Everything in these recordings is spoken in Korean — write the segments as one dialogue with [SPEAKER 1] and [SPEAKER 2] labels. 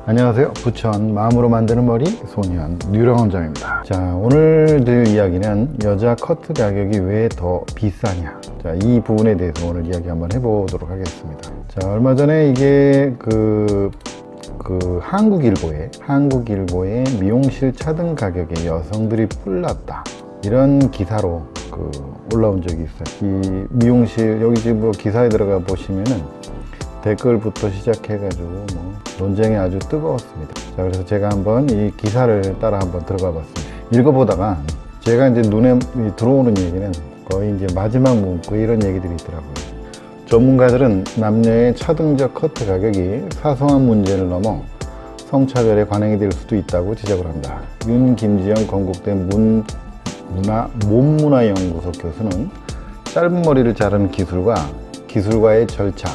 [SPEAKER 1] 안녕하세요. 부천 마음으로 만드는 머리 소년 뉴런원장입니다. 자, 오늘 드릴 이야기는 여자 커트 가격이 왜 더 비싸냐, 자, 이 부분에 대해서 오늘 이야기 한번 해보도록 하겠습니다. 자, 얼마 전에 이게 한국일보에 미용실 차등 가격에 여성들이 뿔났다, 이런 기사로 올라온 적이 있어요. 이 미용실, 여기 지금 기사에 들어가 보시면은 댓글부터 시작해가지고 논쟁이 아주 뜨거웠습니다. 자, 그래서 제가 한번 이 기사를 따라 한번 들어가 봤습니다. 읽어보다가 제가 이제 눈에 들어오는 얘기는 거의 이제 마지막 문구 이런 얘기들이 있더라고요. 전문가들은 남녀의 차등적 커트 가격이 사소한 문제를 넘어 성차별의 관행이 될 수도 있다고 지적을 한다. 윤김지영 건국대 몸문화연구소 교수는 짧은 머리를 자르는 기술과의 절차,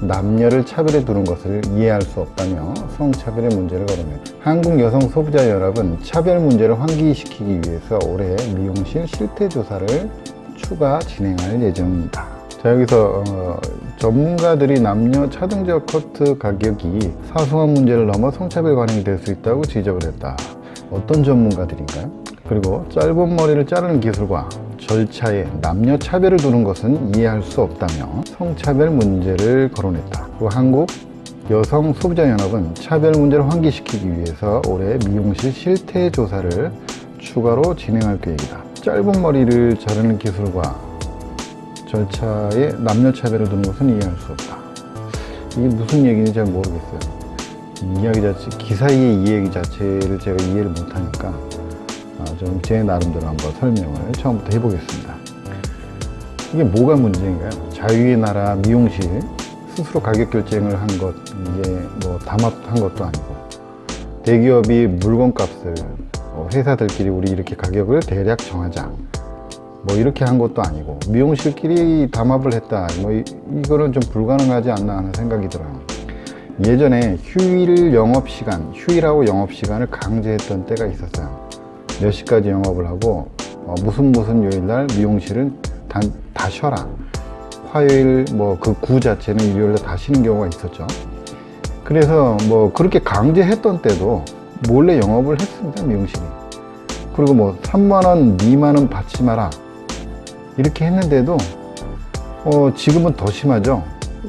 [SPEAKER 1] 남녀를 차별해 두는 것을 이해할 수 없다며 성차별의 문제를 거론했다. 한국 여성 소비자 연합은 차별 문제를 환기시키기 위해서 올해 미용실 실태 조사를 추가 진행할 예정입니다. 자, 여기서 전문가들이 남녀 차등적 커트 가격이 사소한 문제를 넘어 성차별 관행이 될 수 있다고 지적을 했다. 어떤 전문가들인가요? 그리고 짧은 머리를 자르는 기술과 절차에 남녀 차별을 두는 것은 이해할 수 없다며 성차별 문제를 거론했다. 그리고 한국 여성 소비자 연합은 차별 문제를 환기시키기 위해서 올해 미용실 실태 조사를 추가로 진행할 계획이다. 짧은 머리를 자르는 기술과 절차에 남녀 차별을 두는 것은 이해할 수 없다. 이게 무슨 얘기인지 잘 모르겠어요. 기사의 이야기 자체를 제가 이해를 못하니까 좀 제 나름대로 한번 설명을 처음부터 해보겠습니다. 이게 뭐가 문제인가요? 자유의 나라 미용실 스스로 가격 결정을 한 것, 이게 담합한 것도 아니고, 대기업이 물건값을 회사들끼리 우리 이렇게 가격을 대략 정하자, 이렇게 한 것도 아니고, 미용실끼리 담합을 했다, 이거는 좀 불가능하지 않나 하는 생각이 들어요. 예전에 휴일하고 영업시간을 강제했던 때가 있었어요. 몇 시까지 영업을 하고 무슨 요일날 미용실은 다 쉬어라, 화요일 그 구 자체는 일요일날 다 쉬는 경우가 있었죠. 그래서 그렇게 강제했던 때도 몰래 영업을 했습니다, 미용실이. 그리고 3만원 미만은 받지 마라, 이렇게 했는데도 지금은 더 심하죠.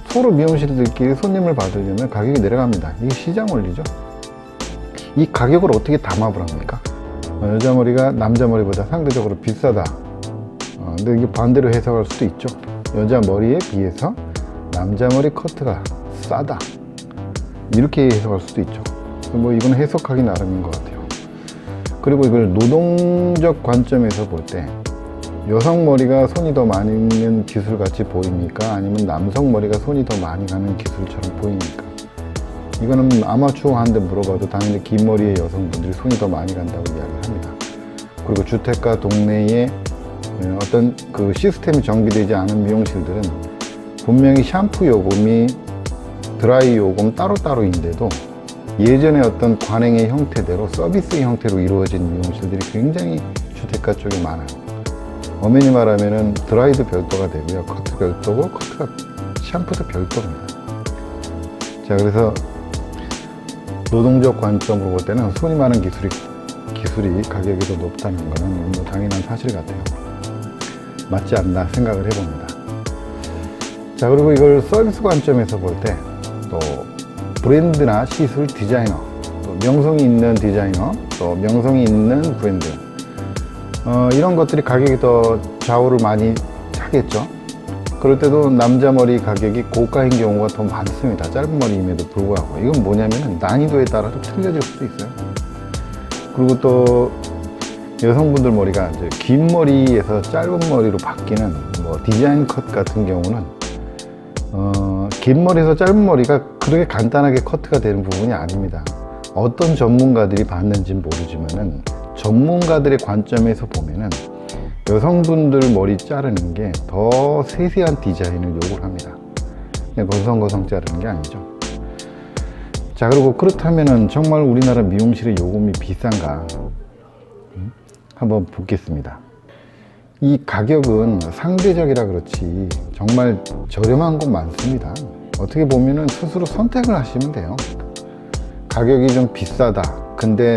[SPEAKER 1] 서로 미용실들끼리 손님을 받으려면 가격이 내려갑니다. 이게 시장 원리죠. 이 가격을 어떻게 담합을 합니까? 여자 머리가 남자 머리보다 상대적으로 비싸다. 근데 이게 반대로 해석할 수도 있죠. 여자 머리에 비해서 남자 머리 커트가 싸다, 이렇게 해석할 수도 있죠. 이건 해석하기 나름인 것 같아요. 그리고 이걸 노동적 관점에서 볼 때 여성 머리가 손이 더 많이 있는 기술 같이 보입니까? 아니면 남성 머리가 손이 더 많이 가는 기술처럼 보입니까? 이거는 아마추어한테 물어봐도 당연히 긴 머리의 여성분들이 손이 더 많이 간다고 이야기를 합니다. 그리고 주택가 동네에 어떤 시스템이 정비되지 않은 미용실들은 분명히 샴푸 요금이 드라이 요금 따로따로인데도 예전의 어떤 관행의 형태대로 서비스 형태로 이루어진 미용실들이 굉장히 주택가 쪽에 많아요. 엄연히 말하면은 드라이도 별도가 되고요, 커트 별도고, 샴푸도 별도입니다. 자, 그래서 노동적 관점으로 볼 때는 손이 많은 기술이 가격이 더 높다는 것은 당연한 사실 같아요. 맞지 않나 생각을 해봅니다. 자, 그리고 이걸 서비스 관점에서 볼 때 또 브랜드나 시술, 디자이너, 또 명성이 있는 디자이너, 또 명성이 있는 브랜드, 이런 것들이 가격이 더 좌우를 많이 하겠죠. 그럴 때도 남자 머리 가격이 고가인 경우가 더 많습니다. 짧은 머리임에도 불구하고. 이건 뭐냐면 난이도에 따라서 틀려질 수도 있어요. 그리고 또 여성분들 머리가 이제 긴 머리에서 짧은 머리로 바뀌는 디자인 컷 같은 경우는 긴 머리에서 짧은 머리가 그렇게 간단하게 커트가 되는 부분이 아닙니다. 어떤 전문가들이 봤는지는 모르지만은 전문가들의 관점에서 보면은 여성분들 머리 자르는 게 더 세세한 디자인을 요구를 합니다. 그냥 거성거성 자르는 게 아니죠. 자, 그리고 그렇다면은 정말 우리나라 미용실의 요금이 비싼가? 한번 보겠습니다. 이 가격은 상대적이라 그렇지 정말 저렴한 곳 많습니다. 어떻게 보면은 스스로 선택을 하시면 돼요. 가격이 좀 비싸다. 근데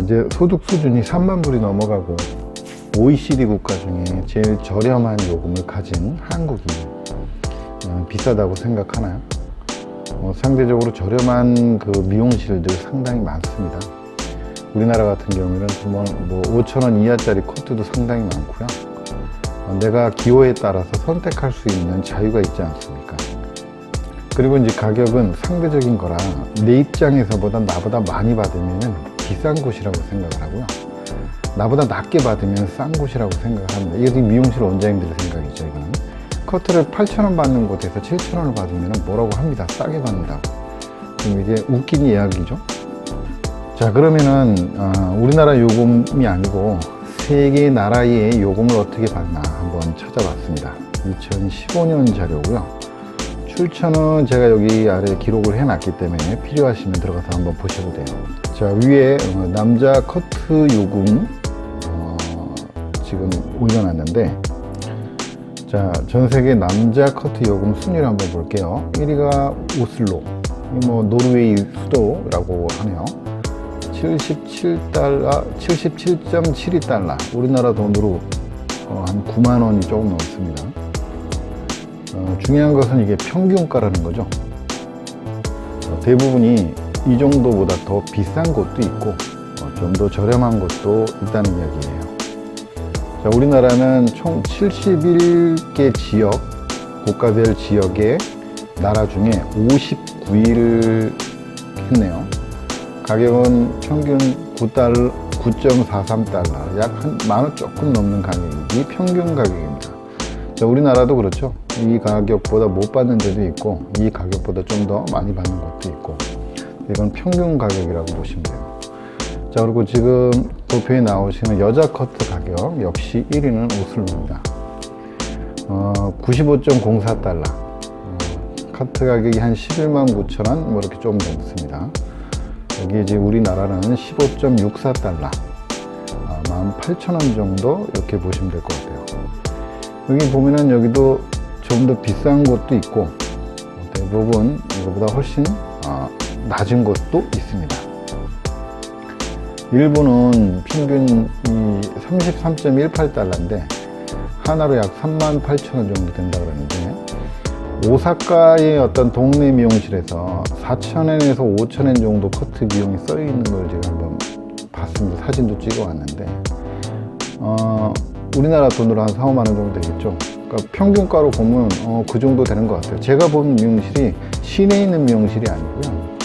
[SPEAKER 1] 이제 소득 수준이 3만 불이 넘어가고 OECD 국가 중에 제일 저렴한 요금을 가진 한국이 비싸다고 생각하나요? 상대적으로 저렴한 그 미용실들 상당히 많습니다. 우리나라 같은 경우에는 뭐 5,000원 이하짜리 커트도 상당히 많고요. 내가 기호에 따라서 선택할 수 있는 자유가 있지 않습니까? 그리고 이제 가격은 상대적인 거라 내 입장에서보다 나보다 많이 받으면 비싼 곳이라고 생각을 하고요. 나보다 낮게 받으면 싼 곳이라고 생각을 합니다. 이게 미용실 원장님들의 생각이죠. 이거는 커트를 8,000원 받는 곳에서 7,000원을 받으면 뭐라고 합니다. 싸게 받는다고. 그럼 이게 웃긴 이야기죠. 자, 그러면은 우리나라 요금이 아니고 세계 나라의 요금을 어떻게 받나 한번 찾아봤습니다. 2015년 자료고요. 출처는 제가 여기 아래 기록을 해놨기 때문에 필요하시면 들어가서 한번 보셔도 돼요. 자, 위에 남자 커트 요금 지금 올려놨는데, 자, 전 세계 남자 커트 요금 순위를 한번 볼게요. 1위가 오슬로, 뭐 노르웨이 수도라고 하네요. 77달러, 77.72달러. 우리나라 돈으로 한 9만 원이 조금 넘습니다. 중요한 것은 이게 평균가라는 거죠. 대부분이 이 정도보다 더 비싼 곳도 있고 좀 더 저렴한 곳도 있다는 이야기예요. 자, 우리나라는 총 71개 지역, 국가별 지역의 나라 중에 59위를 했네요. 가격은 평균 9.43달러, 약 한 만 원 조금 넘는 가격이 평균 가격입니다. 자, 우리나라도 그렇죠. 이 가격보다 못 받는 데도 있고 이 가격보다 좀 더 많이 받는 곳도 있고, 이건 평균 가격이라고 보시면 돼요. 자, 그리고 지금 도표에 나오시는 여자 커트 가격 역시 1위는 오슬로입니다. 95.04달러. 커트 가격이 한 11만 9천 원, 뭐 이렇게 좀 넘습니다. 여기 이제 우리나라는 15.64달러, 18,000원 정도 이렇게 보시면 될 것 같아요. 여기 보면은 여기도 좀 더 비싼 곳도 있고 대부분 이거보다 훨씬 낮은 곳도 있습니다. 일본은 평균이 33.18달러인데 하나로 약 38,000원 정도 된다 그러는데, 오사카의 어떤 동네 미용실에서 4,000엔에서 5,000엔 정도 커트 비용이 써 있는 걸 제가 한번 봤습니다. 사진도 찍어 왔는데 우리나라 돈으로 한 4, 5만 원 정도 되겠죠. 그러니까 평균가로 보면 그 정도 되는 것 같아요. 제가 본 미용실이 시내에 있는 미용실이 아니고요,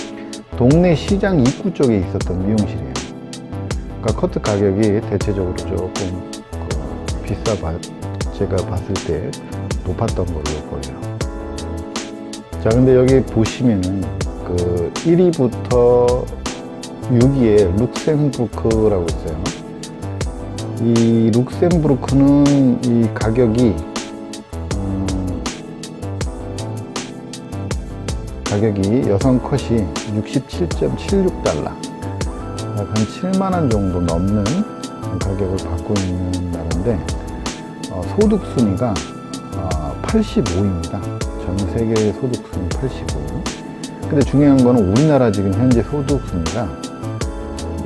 [SPEAKER 1] 동네 시장 입구 쪽에 있었던 미용실이에요. 그러니까 커트 가격이 대체적으로 조금 제가 봤을 때 높았던 걸로 보여요. 자, 근데 여기 보시면은 그 1위부터 6위에 룩셈부르크라고 있어요. 이 룩셈부르크는 이 가격이 여성 컷이 67.76달러, 약 한 7만 원 정도 넘는 가격을 받고 있는 나라인데 소득 순위가 85위입니다. 전 세계의 소득 순위 85위. 근데 중요한 거는 우리나라 지금 현재 소득 순위가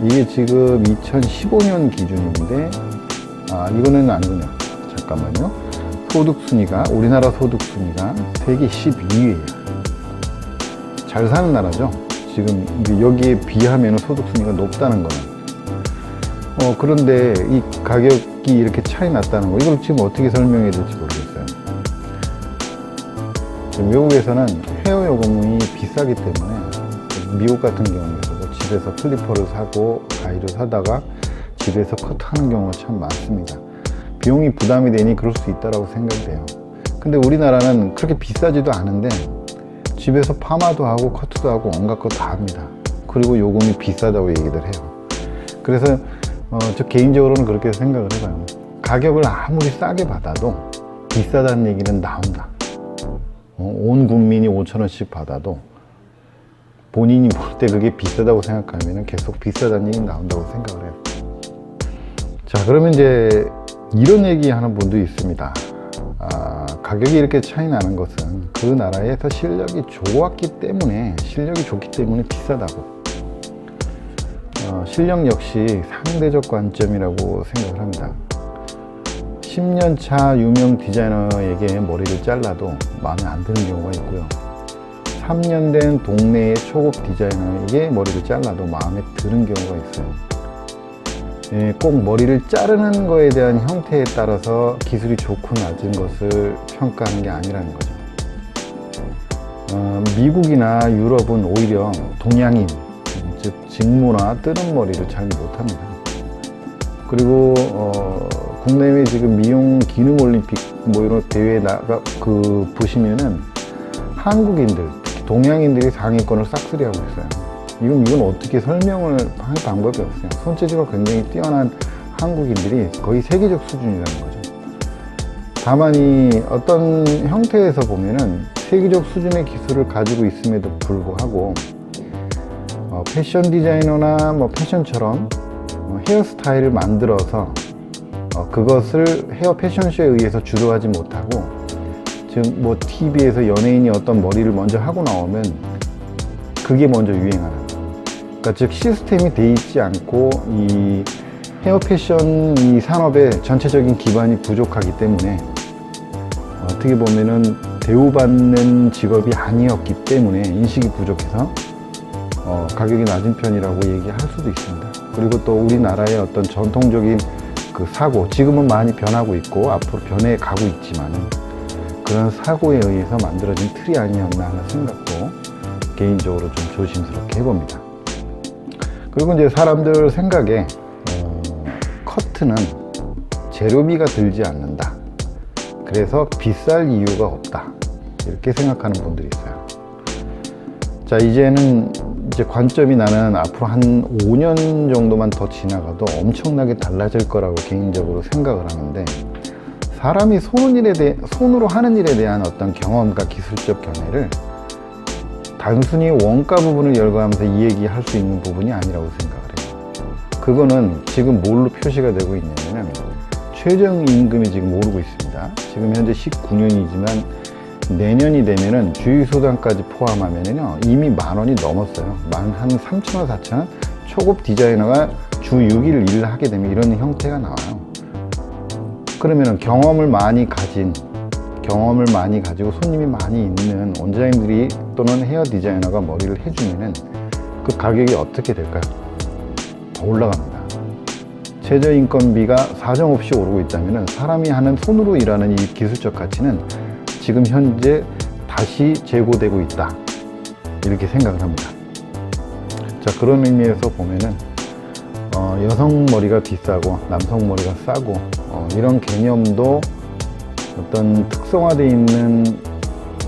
[SPEAKER 1] 이게 지금 2015년 기준인데 이거는 아니군요. 잠깐만요. 소득 순위가, 우리나라 소득 순위가 세계 12위예요. 잘 사는 나라죠. 지금 여기에 비하면 소득 순위가 높다는 거는. 그런데 이 가격이 이렇게 차이 났다는 거, 이걸 지금 어떻게 설명해야 될지 모르겠어요. 미국에서는 헤어 요금이 비싸기 때문에 미국 같은 경우에도 집에서 클리퍼를 사고 가위를 사다가 집에서 커트하는 경우가 참 많습니다. 비용이 부담이 되니 그럴 수 있다고 생각이 돼요. 근데 우리나라는 그렇게 비싸지도 않은데 집에서 파마도 하고 커트도 하고 온갖 거 다 합니다. 그리고 요금이 비싸다고 얘기들 해요. 그래서 저 개인적으로는 그렇게 생각을 해봐요. 가격을 아무리 싸게 받아도 비싸다는 얘기는 나온다. 온 국민이 5,000원씩 받아도 본인이 볼 때 그게 비싸다고 생각하면 계속 비싸다는 얘기 나온다고 생각을 해요. 자, 그러면 이제 이런 얘기 하는 분도 있습니다. 가격이 이렇게 차이 나는 것은 그 나라에서 실력이 좋기 때문에 비싸다고. 실력 역시 상대적 관점이라고 생각을 합니다. 10년차 유명 디자이너에게 머리를 잘라도 마음에 안 드는 경우가 있고요. 3년 된 동네의 초급 디자이너에게 머리를 잘라도 마음에 드는 경우가 있어요. 꼭 머리를 자르는 거에 대한 형태에 따라서 기술이 좋고 낮은 것을 평가하는 게 아니라는 거죠. 미국이나 유럽은 오히려 동양인, 즉 직모나 뜨는 머리를 잘 못합니다. 그리고 국내외 지금 미용 기능 올림픽 뭐 이런 대회에 보시면은 한국인들, 특히 동양인들이 상위권을 싹쓸이하고 있어요. 이건 어떻게 설명을 할 방법이 없어요. 손재주가 굉장히 뛰어난 한국인들이 거의 세계적 수준이라는 거죠. 다만 이 어떤 형태에서 보면은 세계적 수준의 기술을 가지고 있음에도 불구하고 패션 디자이너나 뭐 패션처럼 헤어스타일을 만들어서 그것을 헤어 패션쇼에 의해서 주도하지 못하고, 즉 뭐 TV에서 연예인이 어떤 머리를 먼저 하고 나오면 그게 먼저 유행하는, 그러니까 즉 시스템이 돼 있지 않고 이 헤어 패션 이 산업의 전체적인 기반이 부족하기 때문에 어떻게 보면은 대우받는 직업이 아니었기 때문에 인식이 부족해서 가격이 낮은 편이라고 얘기할 수도 있습니다. 그리고 또 우리나라의 어떤 전통적인 그 사고, 지금은 많이 변하고 있고 앞으로 변해 가고 있지만은 그런 사고에 의해서 만들어진 틀이 아니었나 하는 생각도 개인적으로 좀 조심스럽게 해봅니다. 그리고 이제 사람들 생각에 커트는 재료비가 들지 않는다, 그래서 비쌀 이유가 없다, 이렇게 생각하는 분들이 있어요. 자, 이제는 이제 관점이 나는 앞으로 한 5년 정도만 더 지나가도 엄청나게 달라질 거라고 개인적으로 생각을 하는데, 사람이 손으로 하는 일에 대한 어떤 경험과 기술적 견해를 단순히 원가 부분을 열거하면서 이 얘기할 수 있는 부분이 아니라고 생각을 해요. 그거는 지금 뭘로 표시가 되고 있냐면 최저임금이 지금 오르고 있습니다. 지금 현재 19년이지만 내년이 되면은 주휴수당까지 포함하면은요 이미 10,000원이 넘었어요. 한 3,000원, 4,000원. 초급 디자이너가 주 6일 일을 하게 되면 이런 형태가 나와요. 그러면은 경험을 많이 가지고 손님이 많이 있는 원장님들이 또는 헤어 디자이너가 머리를 해주면은 그 가격이 어떻게 될까요? 더 올라갑니다. 최저인건비가 사정없이 오르고 있다면은 사람이 하는 손으로 일하는 이 기술적 가치는 지금 현재 다시 재고되고 있다, 이렇게 생각을 합니다. 자, 그런 의미에서 보면은 여성 머리가 비싸고 남성 머리가 싸고 이런 개념도 어떤 특성화되어 있는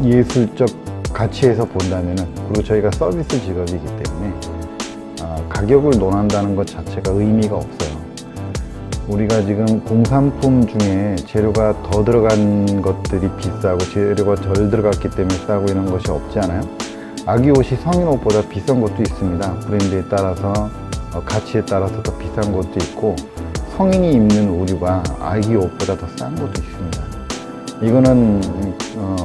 [SPEAKER 1] 예술적 가치에서 본다면은, 그리고 저희가 서비스 직업이기 때문에 가격을 논한다는 것 자체가 의미가 없어요. 우리가 지금 공산품 중에 재료가 더 들어간 것들이 비싸고 재료가 덜 들어갔기 때문에 싸고 이런 것이 없지 않아요? 아기 옷이 성인 옷보다 비싼 것도 있습니다. 브랜드에 따라서 가치에 따라서 더 비싼 것도 있고, 성인이 입는 의류가 아기 옷보다 더 싼 것도 있습니다. 이거는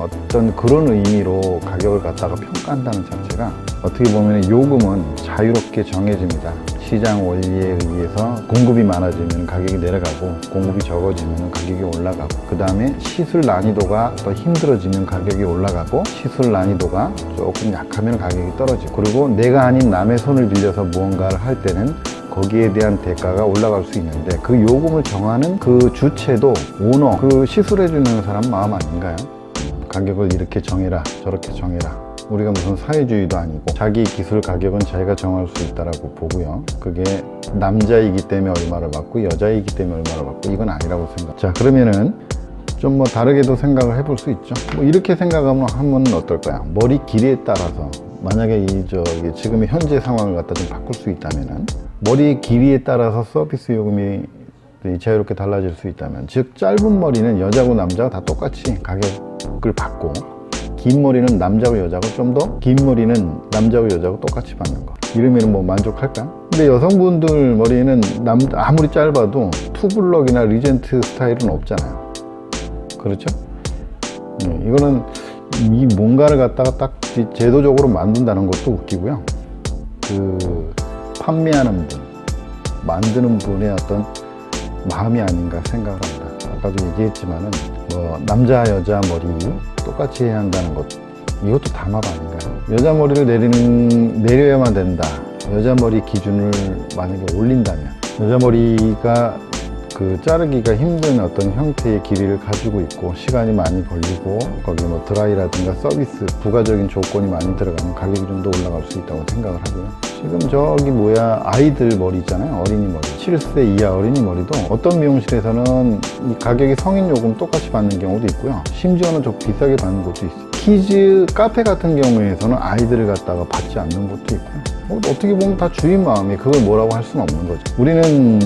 [SPEAKER 1] 어떤 그런 의미로 가격을 갖다가 평가한다는 자체가, 어떻게 보면 요금은 자유롭게 정해집니다. 시장 원리에 의해서 공급이 많아지면 가격이 내려가고, 공급이 적어지면 가격이 올라가고, 그 다음에 시술 난이도가 더 힘들어지면 가격이 올라가고, 시술 난이도가 조금 약하면 가격이 떨어지고, 그리고 내가 아닌 남의 손을 빌려서 무언가를 할 때는 거기에 대한 대가가 올라갈 수 있는데, 그 요금을 정하는 그 주체도 오너, 그 시술해주는 사람 마음 아닌가요? 가격을 이렇게 정해라, 저렇게 정해라. 우리가 무슨 사회주의도 아니고 자기 기술 가격은 자기가 정할 수 있다라고 보고요. 그게 남자이기 때문에 얼마를 받고 여자이기 때문에 얼마를 받고 이건 아니라고 생각. 자, 그러면은 좀 뭐 다르게도 생각을 해볼 수 있죠. 뭐 이렇게 생각하면 어떨까요? 머리 길이에 따라서, 만약에 지금의 현재 상황을 갖다 좀 바꿀 수 있다면은, 머리 길이에 따라서 서비스 요금이 자유롭게 달라질 수 있다면, 즉 짧은 머리는 여자고 남자가 다 똑같이 가격을 받고, 긴 머리는 남자고 여자고, 좀 더 긴 머리는 남자고 여자고 똑같이 받는 거, 이러면 뭐 만족할까? 근데 여성분들 머리는 아무리 짧아도 투블럭이나 리젠트 스타일은 없잖아요. 그렇죠? 이거는 이 뭔가를 갖다가 딱 제도적으로 만든다는 것도 웃기고요. 판매하는 분, 만드는 분의 어떤 마음이 아닌가 생각을 합니다. 아까도 얘기했지만은 뭐 남자 여자 머리 똑같이 해야 한다는 것, 이것도 담합 아닌가요? 여자 머리를 내려야만 된다. 여자 머리 기준을 만약에 올린다면 여자 머리가 그 자르기가 힘든 어떤 형태의 길이를 가지고 있고 시간이 많이 걸리고 거기 뭐 드라이라든가 서비스 부가적인 조건이 많이 들어가면 가격이 좀 더 올라갈 수 있다고 생각을 하고요. 지금 저기 뭐야 아이들 머리 있잖아요. 어린이 머리 7세 이하 어린이 머리도 어떤 미용실에서는 이 가격이 성인 요금 똑같이 받는 경우도 있고요. 심지어는 좀 비싸게 받는 곳도 있어요. 키즈 카페 같은 경우에서는 아이들을 갖다가 받지 않는 곳도 있고요. 어떻게 보면 다 주인 마음이 그걸 뭐라고 할 수는 없는 거죠. 우리는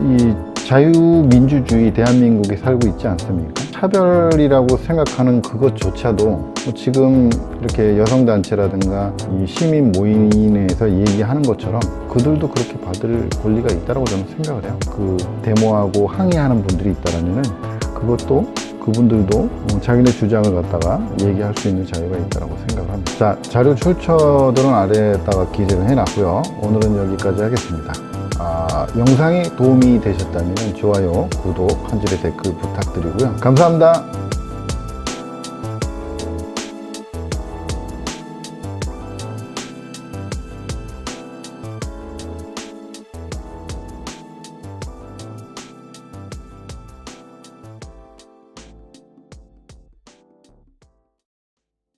[SPEAKER 1] 이 자유민주주의 대한민국에 살고 있지 않습니까? 차별이라고 생각하는 그것조차도 뭐 지금 이렇게 여성단체라든가 이 시민 모임에서 얘기하는 것처럼 그들도 그렇게 받을 권리가 있다고 저는 생각을 해요. 그 데모하고 항의하는 분들이 있다면은 그것도 그분들도 자기네 주장을 갖다가 얘기할 수 있는 자유가 있다고 생각을 합니다. 자, 자료 출처들은 아래에다가 기재를 해놨고요. 오늘은 여기까지 하겠습니다. 영상이 도움이 되셨다면 좋아요, 구독, 한 줄의 댓글 부탁드리고요. 감사합니다.